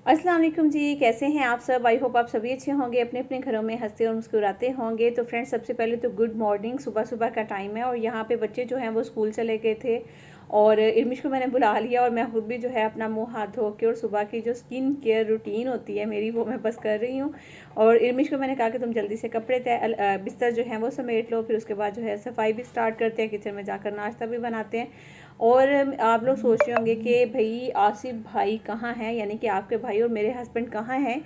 अस्सलाम वालेकुम जी, कैसे हैं आप सब। आई होप आप सभी अच्छे होंगे, अपने अपने घरों में हंसते और मुस्कुराते होंगे। तो फ्रेंड्स, सबसे पहले तो गुड मॉर्निंग। सुबह सुबह का टाइम है और यहाँ पे बच्चे जो हैं वो स्कूल चले गए थे और इर्मिश को मैंने बुला लिया और मैं खुद भी जो है अपना मुंह हाथ धो के और सुबह की जो स्किन केयर रूटीन होती है मेरी, वो मैं बस कर रही हूँ। और इर्मिश को मैंने कहा कि तुम जल्दी से कपड़े बिस्तर जो हैं वो समेट लो, फिर उसके बाद जो है सफाई भी स्टार्ट करते हैं, किचन में जाकर नाश्ता भी बनाते हैं। और आप लोग सोच रहे होंगे कि भाई आसिफ भाई कहाँ हैं, यानी कि आपके भाई और मेरे हस्बैंड कहाँ हैं,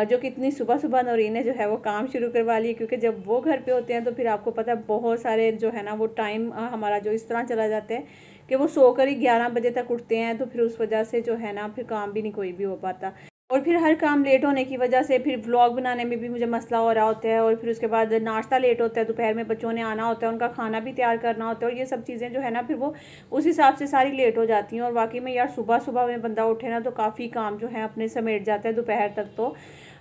जो कि इतनी सुबह सुबह नौरीन ने जो है वो काम शुरू करवा लिया। क्योंकि जब वो घर पे होते हैं तो फिर आपको पता है बहुत सारे जो है ना वो टाइम हमारा जो इस तरह चला जाता है कि वो सोकर ही 11 बजे तक उठते हैं, तो फिर उस वजह से जो है ना फिर काम भी नहीं कोई भी हो पाता। और फिर हर काम लेट होने की वजह से फिर व्लॉग बनाने में भी मुझे मसला हो रहा होता है। और फिर उसके बाद नाश्ता लेट होता है, दोपहर में बच्चों ने आना होता है, उनका खाना भी तैयार करना होता है, और ये सब चीज़ें जो है ना फिर वो उस हिसाब से सारी लेट हो जाती हैं। और वाकई में यार सुबह सुबह में बंदा उठे ना तो काफ़ी काम जो है अपने समेट जाता है दोपहर तक।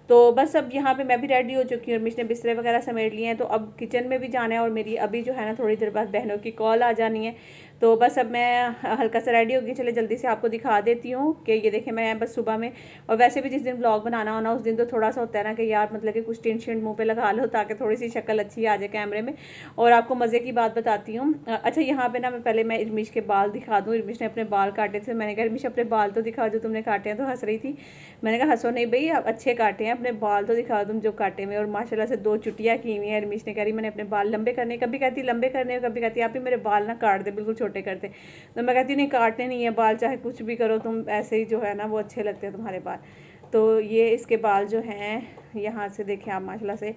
तो बस अब यहाँ पे मैं भी रेडी हो चुकी हूँ, रमेश ने बिस्तरे वगैरह समेट लिए हैं, तो अब किचन में भी जाना है। और मेरी अभी जो है ना थोड़ी देर बाद बहनों की कॉल आ जानी है, तो बस अब मैं हल्का सा रेडी होगी। चले जल्दी से आपको दिखा देती हूँ कि ये देखें मैं बस सुबह में। और वैसे भी जिस दिन ब्लॉग बनाना हो ना उस दिन तो थोड़ा सा होता है ना कि यार मतलब कि कुछ टेंशन मुंह पे लगा लो ताकि थोड़ी सी शक्ल अच्छी आ जाए कैमरे में। और आपको मज़े की बात बताती हूँ। अच्छा, यहाँ पे ना मैं इर्मिश के बाल दिखा दूँ। इर्मिश ने अपने बाल काटे थे, मैंने कहा इर्मिश अपने बाल तो दिखा जो तुमने काटे हैं। तो हंस रही थी, मैंने कहा हंसो नहीं भाई, आप अच्छे काटे हैं, अपने बाल तो दिखा तुम जो काटे हुए। और माशाल्लाह से 2 चुटियाँ की हुई हैं। इर्मिश ने कह रही मैंने अपने बाल लंबे करने, कभी कहती लंबे करने, कभी कहती आप ही मेरे बाल ना काट दे, बिल्कुल छोटे करते। तो मैं कहती नहीं, काटने नहीं है बाल, चाहे कुछ भी करो तुम, ऐसे ही जो है ना वो अच्छे लगते हैं तुम्हारे बाल। तो ये इसके बाल जो हैं, यहाँ से देखें आप माशाल्लाह से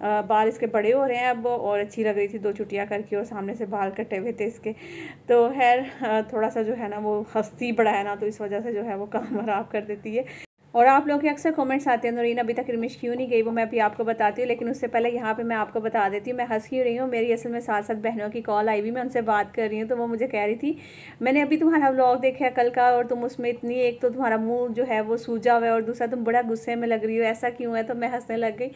बाल इसके बड़े हो रहे हैं अब। और अच्छी लग रही थी 2 चुटियाँ करके, और सामने से बाल कटे हुए थे इसके। तो खैर थोड़ा सा जो है ना वो हंसती बड़ा है ना, तो इस वजह से जो है वो काम खराब कर देती है। और आप लोगों के अक्सर कमेंट्स आते हैं नौरीन अभी तक इर्मिश क्यों नहीं गई, वो मैं अभी आपको बताती हूँ। लेकिन उससे पहले यहाँ पे मैं आपको बता देती हूँ, मैं हंस ही रही हूँ। मेरी असल में 7 बहनों की कॉल आई हुई, मैं उनसे बात कर रही हूँ। तो वो मुझे कह रही थी मैंने अभी तुम्हारा व्लॉग देखा है कल का, और तुम उसमें इतनी, एक तो तुम्हारा मुँह जो है वो सूजा हुआ है और दूसरा तुम बड़ा गुस्से में लग रही हो, ऐसा क्यों है। तो मैं हंसने लग गई।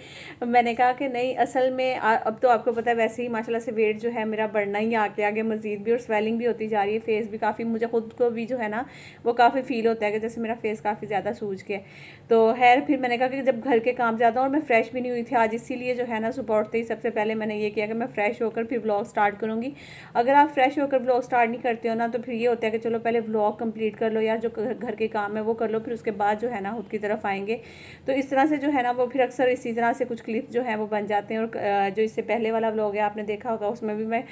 मैंने कहा कि नहीं, असल में अब तो आपको पता है वैसे ही माशाल्लाह से वेट जो है मेरा बढ़ना ही आगे आगे मजीद भी, और स्वेलिंग भी होती जा रही है, फेस भी काफ़ी, मुझे खुद को भी जो है ना वो काफ़ी फील होता है कि जैसे मेरा फेस काफ़ी ज़्यादा सूज गया। तो खैर फिर मैंने कहा कि जब घर के काम ज़्यादा, और मैं फ्रेश भी नहीं हुई थी आज, इसीलिए जो है ना सुबह उठते ही सबसे पहले मैंने ये किया कि मैं फ्रेश होकर फिर व्लॉग स्टार्ट करूँगी। अगर आप फ्रेश होकर व्लॉग स्टार्ट नहीं करते हो ना तो फिर ये होता है कि चलो पहले व्लॉग कंप्लीट कर लो यार, जो घर के काम है वो कर लो, फिर उसके बाद जो है ना खुद की तरफ आएंगे। तो इस तरह से जो है ना वो फिर अक्सर इसी तरह से कुछ क्लिप जो है वो बन जाते हैं। और जो इससे पहले वाला व्लॉग है आपने देखा होगा, उसमें भी मैं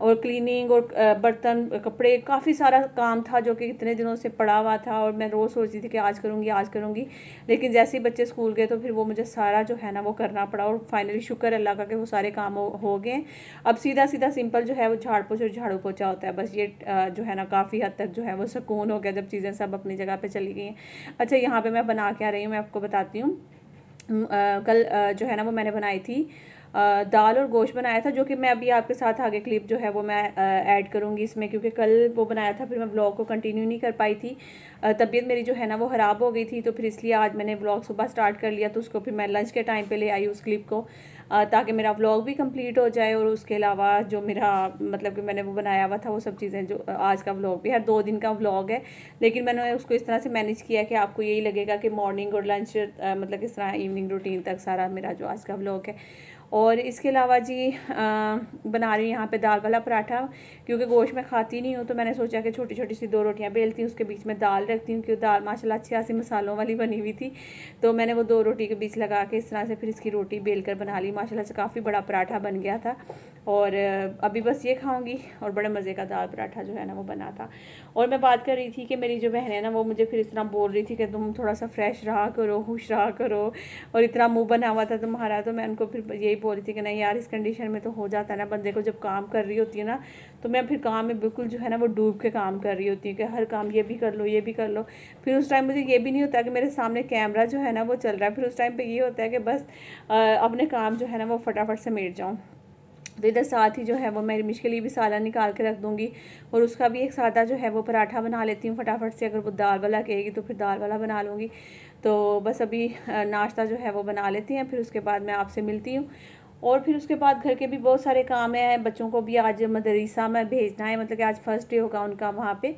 और क्लीनिंग और बर्तन कपड़े काफ़ी सारा काम था जो कि इतने दिनों से पड़ा हुआ था, और मैं रोज़ सोचती थी कि आज करूँगी आज करूँगी। लेकिन जैसे ही बच्चे स्कूल गए तो फिर वो मुझे सारा जो है ना वो करना पड़ा, और फाइनली शुक्र अल्लाह का कि वो सारे काम हो गए। अब सीधा सीधा सिंपल जो है वो झाड़ पोछ और झाड़ू पोछा होता है बस। ये जो है ना काफ़ी हद तक जो है वो सुकून हो गया जब चीज़ें सब अपनी जगह पे चली गई हैं। अच्छा, यहाँ पे मैं बना के आ रही हूँ, मैं आपको बताती हूँ। कल जो है ना वो मैंने बनाई थी दाल और गोश्त बनाया था, जो कि मैं अभी आपके साथ आगे क्लिप जो है वो मैं ऐड करूँगी इसमें, क्योंकि कल वो बनाया था फिर मैं व्लॉग को कंटिन्यू नहीं कर पाई थी। तबीयत मेरी जो है ना वो ख़राब हो गई थी, तो फिर इसलिए आज मैंने व्लॉग सुबह स्टार्ट कर लिया। तो उसको फिर मैं लंच के टाइम पे ले आई उस क्लिप को, ताकि मेरा व्लॉग भी कंप्लीट हो जाए। और उसके अलावा जो मेरा मतलब कि मैंने वो बनाया हुआ था वो सब चीज़ें, जो आज का व्लॉग भी है 2 दिन का व्लॉग है, लेकिन मैंने उसको इस तरह से मैनेज किया कि आपको यही लगेगा कि मॉर्निंग और लंच मतलब इस तरह इवनिंग रूटीन तक सारा मेरा जो आज का व्लॉग है। और इसके अलावा जी बना रही हूँ यहाँ पे दाल वाला पराठा, क्योंकि गोश्त मैं खाती नहीं हूँ, तो मैंने सोचा कि छोटी छोटी सी 2 रोटियाँ बेलती हूँ, उसके बीच में दाल रखती हूँ, क्योंकि दाल माशाल्लाह अच्छी खासी मसालों वाली बनी हुई थी। तो मैंने वो 2 रोटी के बीच लगा के इस तरह से फिर इसकी रोटी बेल कर बना ली। माशाल्लाह से काफ़ी बड़ा पराठा बन गया था। और अभी बस ये खाऊंगी, और बड़े मज़े का दाल पराठा जो है ना वो बना था। और मैं बात कर रही थी कि मेरी जो बहन है ना वो मुझे फिर इस तरह बोल रही थी कि तुम थोड़ा सा फ्रेश रहा करो, खुश रहा करो, और इतना मुँह बना हुआ था तुम्हारा। तो मैं उनको फिर यही बोल रही थी कि नहीं यार, इस कंडीशन में तो हो जाता है ना बंदे को, जब काम कर रही होती है ना तो मैं फिर काम में बिल्कुल जो है ना वो डूब के काम कर रही होती हूँ कि हर काम ये भी कर लो ये भी कर लो। फिर उस टाइम मुझे ये भी नहीं होता कि मेरे सामने कैमरा जो है ना वो चल रहा है, फिर उस टाइम पे ये होता है कि बस अपने काम जो है ना वो फटाफट समेट जाऊँ। तो इधर साथ ही जो है वो मैं इर्मिश के लिए भी सालन निकाल के रख दूँगी, और उसका भी एक सादा जो है वो पराठा बना लेती हूँ फटाफट से। अगर वो दाल वाला कहेगी तो फिर दाल वाला बना लूँगी। तो बस अभी नाश्ता जो है वो बना लेती हैं, फिर उसके बाद मैं आपसे मिलती हूँ। और फिर उसके बाद घर के भी बहुत सारे काम हैं, बच्चों को भी आज मदरसा में भेजना है, मतलब कि आज फर्स्ट डे होगा उनका वहाँ पे।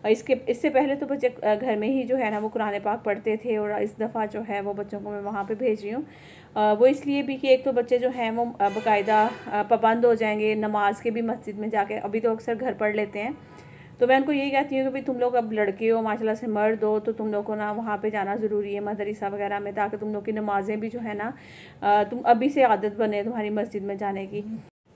इससे पहले तो बच्चे घर में ही जो है ना वो कुरान पाक पढ़ते थे, और इस दफ़ा जो है वो बच्चों को मैं वहाँ पे भेज रही हूँ। वो इसलिए भी कि एक तो बच्चे जो हैं वो बाकायदा पाबंद हो जाएंगे नमाज के भी, मस्जिद में जाके अभी तो अक्सर घर पढ़ लेते हैं। तो मैं उनको यही कहती हूँ कि भाई तुम लोग अब लड़के हो, माशाल्लाह से मर्द हो, तो तुम लोग को ना वहाँ पे जाना ज़रूरी है मदरसा वगैरह में, ताकि तुम लोग की नमाज़ें भी जो है ना तुम अभी से आदत बने तुम्हारी मस्जिद में जाने की।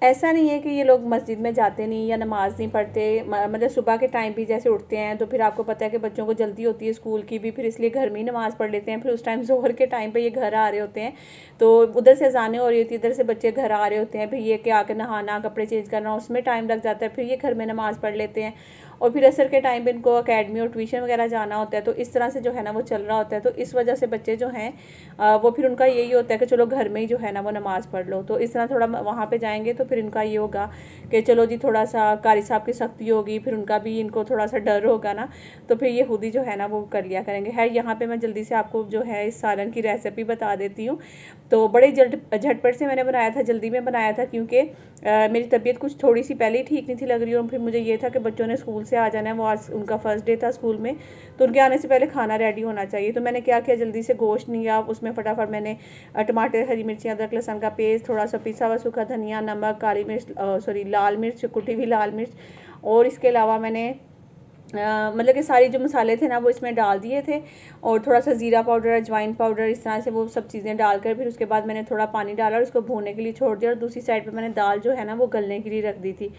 ऐसा नहीं है कि ये लोग मस्जिद में जाते नहीं या नमाज़ नहीं पढ़ते, मतलब सुबह के टाइम भी जैसे उठते हैं तो फिर आपको पता है कि बच्चों को जल्दी होती है स्कूल की भी, फिर इसलिए घर में ही नमाज़ पढ़ लेते हैं। फिर उस टाइम ज़ोहर के टाइम पे ये घर आ रहे होते हैं, तो उधर से अज़ानें हो रही होती है, इधर से बच्चे घर आ रहे होते हैं, फिर ये कि आके नहाना, कपड़े चेंज करना, उसमें टाइम लग जाता है, फिर ये घर में नमाज़ पढ़ लेते हैं। और फिर असर के टाइम पे इनको अकेडमी और ट्यूशन वगैरह जाना होता है, तो इस तरह से जो है ना वो चल रहा होता है। तो इस वजह से बच्चे जो हैं वो फिर उनका यही होता है कि चलो घर में ही जो है ना वो नमाज़ पढ़ लो। तो इस तरह थोड़ा वहाँ पे जाएंगे तो फिर इनका ये होगा कि चलो जी थोड़ा सा कारी साहब की सख्ती होगी, फिर उनका भी इनको थोड़ा सा डर होगा ना, तो फिर ये खुद ही जो है ना वो कर लिया करेंगे। है यहाँ पे मैं जल्दी से आपको जो है इस सालन की रेसिपी बता देती हूँ। तो बड़े झटपट से मैंने बनाया था, जल्दी में बनाया था, क्योंकि मेरी तबीयत कुछ थोड़ी सी पहले ही ठीक नहीं थी लग रही, और फिर मुझे ये था कि बच्चों ने स्कूल से आ जाना है, वो आज उनका फर्स्ट डे था स्कूल में, तो उनके आने से पहले खाना रेडी होना चाहिए। तो मैंने क्या किया, जल्दी से गोश्त लिया, उसमें फटाफट मैंने टमाटर, हरी मिर्ची, अदरक लहसुन का पेस्ट, थोड़ा सा पिसा हुआ सूखा धनिया, नमक, काली मिर्च, लाल मिर्च, कुटी हुई लाल मिर्च, और इसके अलावा मैंने मतलब कि सारी जो मसाले थे ना वो इसमें डाल दिए थे, और थोड़ा सा ज़ीरा पाउडर, अजवाइन पाउडर, इस तरह से वो सब चीज़ें डालकर फिर उसके बाद मैंने थोड़ा पानी डाला और उसको भूनने के लिए छोड़ दिया। और दूसरी साइड पे मैंने दाल जो है ना वो गलने के लिए रख दी थी,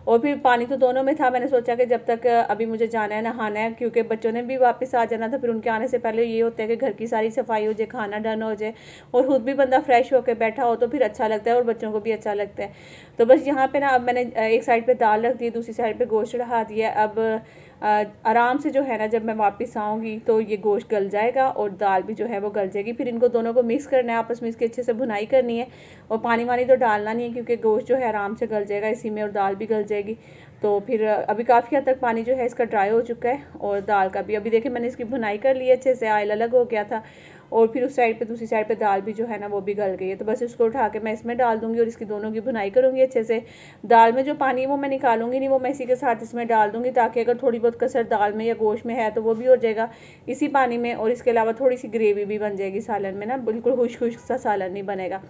और फिर पानी तो दोनों में था। मैंने सोचा कि जब तक अभी मुझे जाना है नहाना है, क्योंकि बच्चों ने भी वापस आ जाना था, फिर उनके आने से पहले ये होता है कि घर की सारी सफाई हो जाए, खाना डन हो जाए, और खुद भी बंदा फ्रेश होकर बैठा हो तो फिर अच्छा लगता है और बच्चों को भी अच्छा लगता है। तो बस यहाँ पे ना अब मैंने एक साइड पे दाल रख दी, दूसरी साइड पे गोश्त चढ़ा दिया। अब आराम से जो है ना जब मैं वापस आऊँगी तो ये गोश्त गल जाएगा और दाल भी जो है वो गल जाएगी। फिर इनको दोनों को मिक्स करना है, आपस में इसकी अच्छे से भुनाई करनी है, और पानी वानी तो डालना नहीं है, क्योंकि गोश्त जो है आराम से गल जाएगा इसी में, और दाल भी गल जाएगी। तो फिर अभी काफ़ी हद तक पानी जो है इसका ड्राई हो चुका है, और दाल का भी अभी देखिए मैंने इसकी भुनाई कर ली है अच्छे से, ऑयल अलग हो गया था, और फिर उस साइड पे दूसरी साइड पे दाल भी जो है ना वो भी गल गई है। तो बस इसको उठा के मैं इसमें डाल दूँगी और इसकी दोनों की भुनाई करूँगी अच्छे से। दाल में जो पानी है वो मैं निकालूंगी नहीं, वो मैं इसी के साथ इसमें डाल दूँगी, ताकि अगर थोड़ी बहुत कसर दाल में या गोश्त में है तो वो भी हो जाएगा इसी पानी में, और इसके अलावा थोड़ी सी ग्रेवी भी बन जाएगी सालन में ना, बिल्कुल खुश्क खुश्क सा सालन नहीं बनेगा।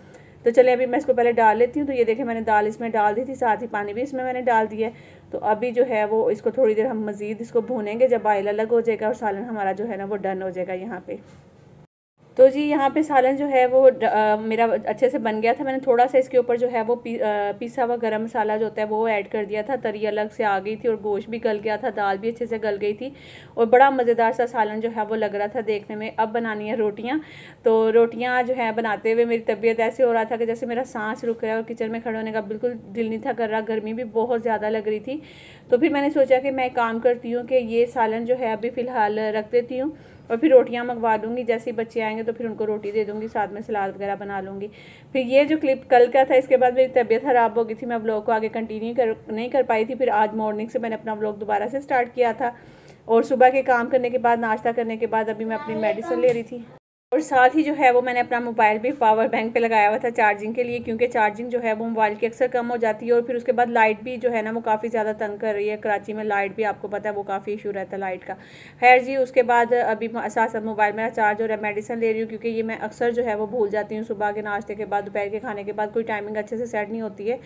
तो चलिए अभी मैं इसको पहले डाल लेती हूँ। तो ये देखिए मैंने दाल इसमें डाल दी थी, साथ ही पानी भी इसमें मैंने डाल दिया है। तो अभी जो है वो इसको थोड़ी देर हम मज़ीद इसको भूनेंगे, जब ऑयल अलग हो जाएगा और सालन हमारा जो है ना वो डन हो जाएगा यहाँ पे। तो जी यहाँ पे सालन जो है वो मेरा अच्छे से बन गया था। मैंने थोड़ा सा इसके ऊपर जो है वो पिसा हुआ गरम मसाला जो होता है वो ऐड कर दिया था, तरी अलग से आ गई थी, और गोश्त भी गल गया था, दाल भी अच्छे से गल गई थी, और बड़ा मज़ेदार सा सालन जो है वो लग रहा था देखने में। अब बनानी है रोटियाँ। तो रोटियाँ जो है बनाते हुए मेरी तबीयत ऐसे हो रहा था कि जैसे मेरा सांस रुक गया, और किचन में खड़े होने का बिल्कुल दिल नहीं था कर रहा, गर्मी भी बहुत ज़्यादा लग रही थी। तो फिर मैंने सोचा कि मैं काम करती हूँ कि ये सालन जो है अभी फ़िलहाल रख देती हूँ, और फिर रोटियां मंगवा दूँगी। जैसे ही बच्चे आएंगे तो फिर उनको रोटी दे दूँगी, साथ में सलाद वगैरह बना लूँगी। फिर ये जो क्लिप कल का था, इसके बाद मेरी तबीयत ख़राब हो गई थी, मैं व्लॉग को आगे कंटिन्यू नहीं कर पाई थी। फिर आज मॉर्निंग से मैंने अपना व्लॉग दोबारा से स्टार्ट किया था, और सुबह के काम करने के बाद, नाश्ता करने के बाद अभी मैं अपनी मेडिसिन ले रही थी, और साथ ही जो है वो मैंने अपना मोबाइल भी पावर बैंक पे लगाया हुआ था चार्जिंग के लिए, क्योंकि चार्जिंग जो है वो मोबाइल की अक्सर कम हो जाती है। और फिर उसके बाद लाइट भी जो है ना वो काफ़ी ज़्यादा तंग कर रही है, कराची में लाइट भी आपको पता है वो काफ़ी इशू रहता है लाइट का। खैर जी, उसके बाद अभी साथ साथ मोबाइल मेरा चार्ज हो रहा है, मेडिसिन ले रही हूँ, क्योंकि ये मैं अक्सर जो है वो भूल जाती हूँ, सुबह के नाश्ते के बाद, दोपहर के खाने के बाद कोई टाइमिंग अच्छे से सेट नहीं होती है,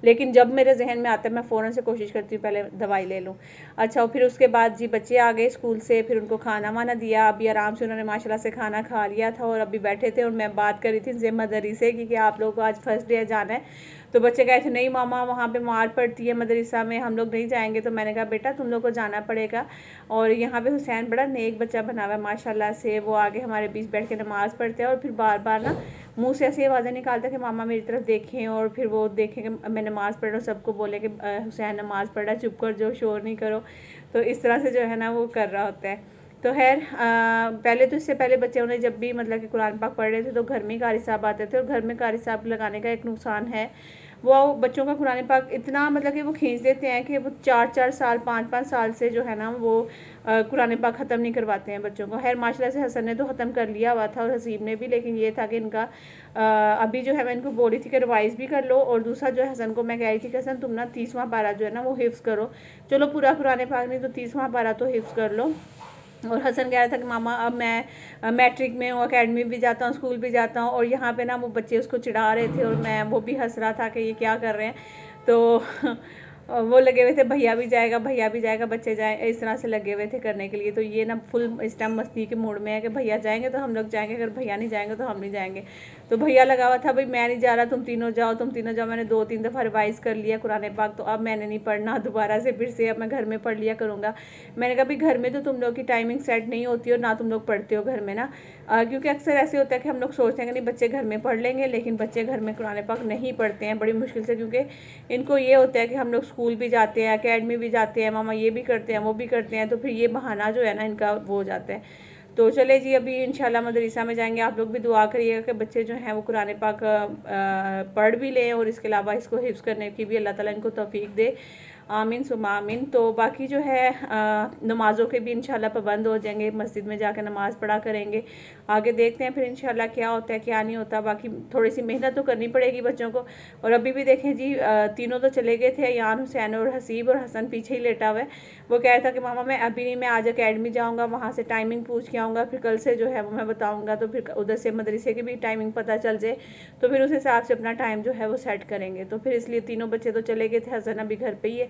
लेकिन जब मेरे जहन में आता है मैं फ़ौरन से कोशिश करती हूँ पहले दवाई ले लूँ। अच्छा, फिर उसके बाद जी बच्चे आ गए स्कूल से, फिर उनको खाना वाना दिया, अभी आराम से उन्होंने माशाल्लाह से खाना खा लिया था, और अभी बैठे थे, और मैं बात कर रही थी ज़िम्मेदारी से कि आप लोगों को आज फर्स्ट डे जाना है। तो बच्चे कहे थे नहीं मामा वहाँ पे मार पड़ती है मदरसा में, हम लोग नहीं जाएंगे। तो मैंने कहा बेटा तुम लोग को जाना पड़ेगा। और यहाँ पे हुसैन बड़ा नेक बच्चा बना हुआ है माशाल्लाह से, वो आगे हमारे बीच बैठ के नमाज़ पढ़ते हैं, और फिर बार बार ना मुँह से ऐसी आवाज़ें निकालता है कि मामा मेरी तरफ देखें, और फिर वो देखें कि मैं नमाज़ पढ़ रहा हूँ, सबको बोले कि हुसैन नमाज़ पढ़ रहा है, चुप कर जो, शोर नहीं करो। तो इस तरह से जो है ना वो कर रहा होता है। तो खैर पहले तो इससे पहले बच्चे उन्हें जब भी मतलब कि कुरान पाक पढ़ रहे थे तो घर में ही कारी साहब आते थे, और घर में कारी साहब लगाने का एक नुकसान है, वो बच्चों का कुरान पाक इतना मतलब कि वो खींच देते हैं कि वो 4-4 साल 5-5 साल से जो है ना वो कुरान पाक ख़त्म नहीं करवाते हैं बच्चों को। खैर माशाल्लाह से हसन ने तो ख़त्म कर लिया हुआ था और हसीब ने भी, लेकिन ये था कि इनका अभी जो है मैं इनको बोल रही थी कि रिवाइज़ भी कर लो, और दूसरा जो है हसन को मैं कह रही थी कि हसन तुम ना 30वां पारा जो है ना वो हिफ्ज़ करो, चलो पूरा कुरान पाक नहीं तो 30वां पारा तो हिफ्ज़ कर लो। और हसन कह रहा था कि मामा अब मैं मैट्रिक में हूँ, अकेडमी भी जाता हूँ, स्कूल भी जाता हूँ, और यहाँ पे ना वो बच्चे उसको चिढ़ा रहे थे और मैं वो भी हंस रहा था कि ये क्या कर रहे हैं। तो वो लगे हुए थे भैया भी जाएगा, भैया भी जाएगा, बच्चे जाए, इस तरह से लगे हुए थे करने के लिए। तो ये ना फुल इस टाइम मस्ती के मूड में है कि भैया जाएंगे तो हम लोग जाएंगे, अगर भैया नहीं जाएंगे तो हम नहीं जाएंगे। तो भैया लगा हुआ था भाई मैं नहीं जा रहा, तुम तीनों जाओ, तुम तीनों जाओ। मैंने 2-3 दफ़ा रिवाइज़ कर लिया कुरान पाक, तो अब मैंने नहीं पढ़ना दोबारा से फिर से, अब मैं घर में पढ़ लिया करूँगा। मैंने कहा भाई घर में तो तुम लोग की टाइमिंग सेट नहीं होती और ना तुम लोग पढ़ते हो घर में ना, क्योंकि अक्सर ऐसे होता है कि हम लोग सोचते हैं कि नहीं बच्चे घर में पढ़ लेंगे, लेकिन बच्चे घर में कुरान पाक नहीं पढ़ते हैं बड़ी मुश्किल से, क्योंकि इनको ये होता है कि हम लोग स्कूल भी जाते हैं, अकेडमी भी जाते हैं, मामा ये भी करते हैं, वो भी करते हैं, तो फिर ये बहाना जो है ना इनका वो हो जाता है। तो चले जी अभी इंशाल्लाह मदरसा में जाएंगे। आप लोग भी दुआ करिएगा कि बच्चे जो हैं वो कुरान पाक पढ़ भी लें और इसके अलावा इसको हिफ्ज़ करने की भी अल्लाह ताला इनको तौफीक दे, आमीन सुम्मा आमीन। तो बाकी जो है नमाज़ों के भी इंशाल्लाह पाबंद हो जाएंगे, मस्जिद में जाकर नमाज़ पढ़ा करेंगे। आगे देखते हैं फिर इंशाल्लाह क्या होता है क्या नहीं होता। बाकी थोड़ी सी मेहनत तो करनी पड़ेगी बच्चों को। और अभी भी देखें जी तीनों तो चले गए थे, यान, हुसैन और हसीब, और हसन पीछे ही लेटा हुआ है। वो कह रहा था कि मामा मैं अभी नहीं, मैं आज अकेडमी जाऊँगा, वहाँ से टाइमिंग पूछ के आऊँगा, फिर कल से जो है वो मैं बताऊँगा, तो फिर उधर से मदरसे की भी टाइमिंग पता चल जाए, तो फिर उस हिसाब से अपना टाइम जो है वो सेट करेंगे। तो फिर इसलिए तीनों बच्चे तो चले गए थे, हसन अभी घर पे ही है,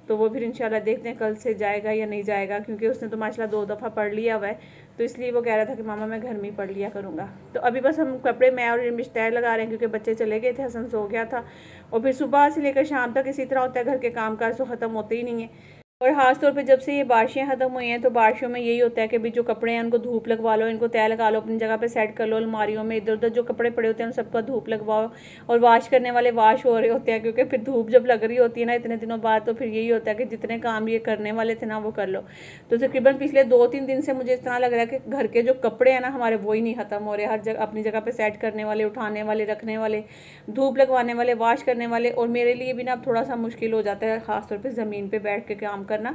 तो वो फिर इंशाल्लाह देखते हैं कल से जाएगा या नहीं जाएगा, क्योंकि उसने तो माशाल्लाह 2 दफ़ा पढ़ लिया हुआ है, तो इसलिए वो कह रहा था कि मामा मैं घर में ही पढ़ लिया करूँगा। तो अभी बस हम कपड़े मैं और रिमिश तय लगा रहे हैं, क्योंकि बच्चे चले गए थे, हसन सो गया था, और फिर सुबह से लेकर शाम तक इसी तरह होता है, घर के काम काज तो ख़त्म होते ही नहीं है। और ख़ास तौर पे जब से ये बारिशें ख़त्म हुई हैं, तो बारिशों में यही होता है कि भी जो कपड़े हैं उनको धूप लगवा लो, इनको तय लगा लो, अपनी जगह पे सेट कर लो, अलमारियों में इधर उधर जो कपड़े पड़े होते हैं उन सबका धूप लगवाओ, और वाश करने वाले वाश हो रहे होते हैं, क्योंकि फिर धूप जब लग रही होती है ना इतने दिनों बाद, तो फिर यही होता है कि जितने काम ये करने वाले थे ना वो कर लो। तो तकरीबन पिछले 2-3 दिन से मुझे इस तरह लग रहा है कि घर के जो कपड़े हैं ना हमारे वो ही नहीं ख़त्म हो रहे, हर जगह अपनी जगह पर सेट करने वाले, उठाने वाले, रखने वाले, धूप लगवाने वाले, वाश करने वाले। और मेरे लिए भी ना अब थोड़ा सा मुश्किल हो जाता है ख़ासतौर पर ज़मीन पर बैठ के काम करना।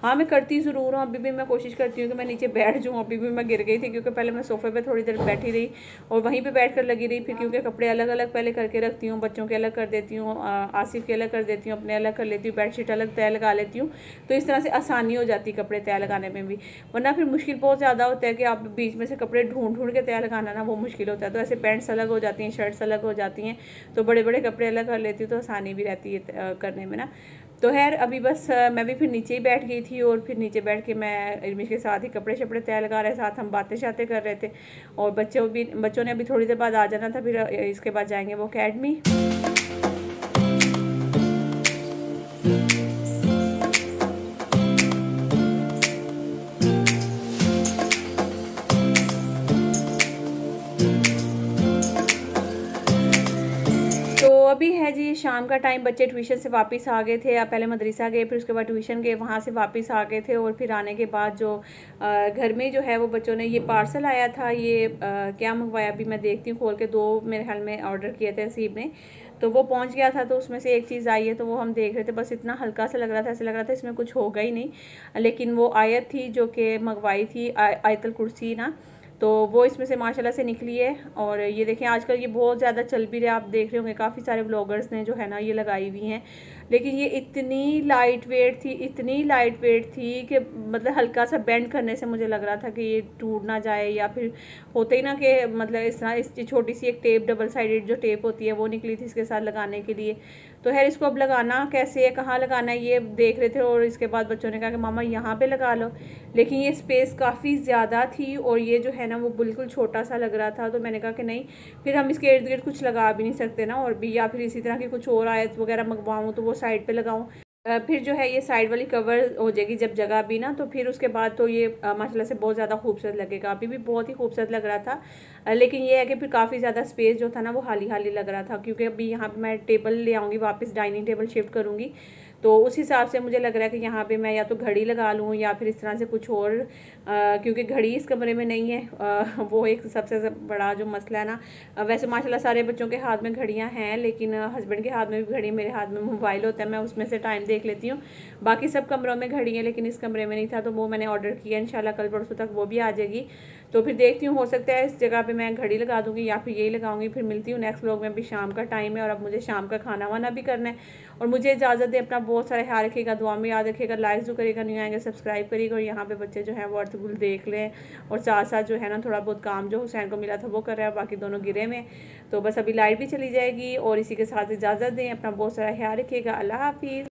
हाँ मैं करती ज़रूर हूँ, अभी भी मैं कोशिश करती हूँ कि मैं नीचे बैठ जाऊँ। अभी भी मैं गिर गई थी, क्योंकि पहले मैं सोफ़े पे थोड़ी देर बैठी रही और वहीं पे बैठकर लगी रही, फिर क्योंकि कपड़े अलग अलग पहले करके रखती हूँ, बच्चों के अलग कर देती हूँ, आसिफ के अलग कर देती हूँ, अपने अलग कर लेती हूँ, बेडशीट अलग तय लगा लेती हूँ, तो इस तरह से आसानी हो जाती है कपड़े तय लगाने में भी। वरना फिर मुश्किल बहुत ज़्यादा होता है कि आप बीच में से कपड़े ढूंढ के तय लगाना ना वो मुश्किल होता है। तो ऐसे पैंट्स अलग हो जाती हैं, शर्ट्स अलग हो जाती हैं, तो बड़े बड़े कपड़े अलग कर लेती हूँ, तो आसानी भी रहती है करने में ना। तो खैर अभी बस मैं भी फिर नीचे ही बैठ गई थी, और फिर नीचे बैठ के मैं इर्मिश के साथ ही कपड़े शपड़े तय लगा रहे, साथ हम बातें शातें कर रहे थे। और बच्चों ने अभी थोड़ी देर बाद आ जाना था, फिर इसके बाद जाएंगे वो अकेडमी। तो अभी है जी शाम का टाइम, बच्चे ट्यूशन से वापस आ गए थे, पहले मदरसा गए, फिर उसके बाद ट्यूशन गए, वहाँ से वापस आ गए थे। और फिर आने के बाद जो घर में जो है वो बच्चों ने ये पार्सल आया था, ये क्या मंगवाया अभी मैं देखती हूँ खोल के, 2 मेरे ख्याल में ऑर्डर किए थे हसीब ने, तो वो पहुँच गया था, तो उसमें से एक चीज़ आई है, तो वो हम देख रहे थे। बस इतना हल्का सा लग रहा था, ऐसे लग रहा था इसमें कुछ होगा ही नहीं, लेकिन वो आयत थी जो कि मंगवाई थी, आयतुल कुर्सी ना, तो वो इसमें से माशाल्लाह से निकली है। और ये देखें आजकल ये बहुत ज़्यादा चल भी रहा है, आप देख रहे होंगे काफ़ी सारे व्लॉगर्स ने जो है ना ये लगाई हुई हैं, लेकिन ये इतनी लाइट वेट थी, इतनी लाइट वेट थी कि मतलब हल्का सा बेंड करने से मुझे लग रहा था कि ये टूट ना जाए, या फिर होते ही ना कि मतलब इस तरह इस छोटी सी एक टेप, डबल साइडेड जो टेप होती है वो निकली थी इसके साथ लगाने के लिए। तो खैर इसको अब लगाना कैसे है, कहाँ लगाना है, ये देख रहे थे। और इसके बाद बच्चों ने कहा कि मामा यहाँ पे लगा लो, लेकिन ये स्पेस काफ़ी ज़्यादा थी और ये जो है ना वो बिल्कुल छोटा सा लग रहा था। तो मैंने कहा कि नहीं, फिर हम इसके इर्द गिर्द कुछ लगा भी नहीं सकते ना, और भी, या फिर इसी तरह की कुछ और आयत वगैरह मंगवाऊँ तो वो साइड पे लगाऊँ, फिर जो है ये साइड वाली कवर हो जाएगी जब जगह भी ना, तो फिर उसके बाद तो ये माशाल्लाह से बहुत ज़्यादा खूबसूरत लगेगा। अभी भी बहुत ही खूबसूरत लग रहा था, लेकिन ये है कि फिर काफ़ी ज़्यादा स्पेस जो था ना वो खाली खाली लग रहा था, क्योंकि अभी यहाँ पे मैं टेबल ले आऊँगी वापस, डाइनिंग टेबल शिफ्ट करूँगी, तो उस हिसाब से मुझे लग रहा है कि यहाँ पे मैं या तो घड़ी लगा लूँ या फिर इस तरह से कुछ और, क्योंकि घड़ी इस कमरे में नहीं है। वो एक सबसे बड़ा जो मसला है ना। वैसे माशाल्लाह सारे बच्चों के हाथ में घड़ियाँ हैं, लेकिन हस्बैंड के हाथ में भी घड़ी, मेरे हाथ में मोबाइल होता है, मैं उसमें से टाइम देख लेती हूँ। बाकी सब कमरों में घड़ी है, लेकिन इस कमरे में नहीं था, तो वो मैंने ऑर्डर किया। इंशाल्लाह कल परसों तक वो भी आ जाएगी। तो फिर देखती हूँ, हो सकता है इस जगह पे मैं घड़ी लगा दूँगी या फिर यही लगाऊंगी। फिर मिलती हूँ नेक्स्ट व्लॉग में। अभी शाम का टाइम है और अब मुझे शाम का खाना वाना भी करना है। और मुझे इजाज़त दे, अपना बहुत सारा ख्याल रखिएगा, दुआ में याद रखिएगा, लाइक जो करिएगा, नहीं आएंगे सब्सक्राइब करिएगा। और यहाँ पे बच्चे जो हैं वो अर्थगुल देख लें, और साथ साथ जो है ना थोड़ा बहुत काम जो हुसैन को मिला था वो कर रहा है, बाकी दोनों गिरे में। तो बस अभी लाइट भी चली जाएगी, और इसी के साथ इजाज़त दें, अपना बहुत सारा ख्याल रखिएगा। अल्लाह हाफिज़।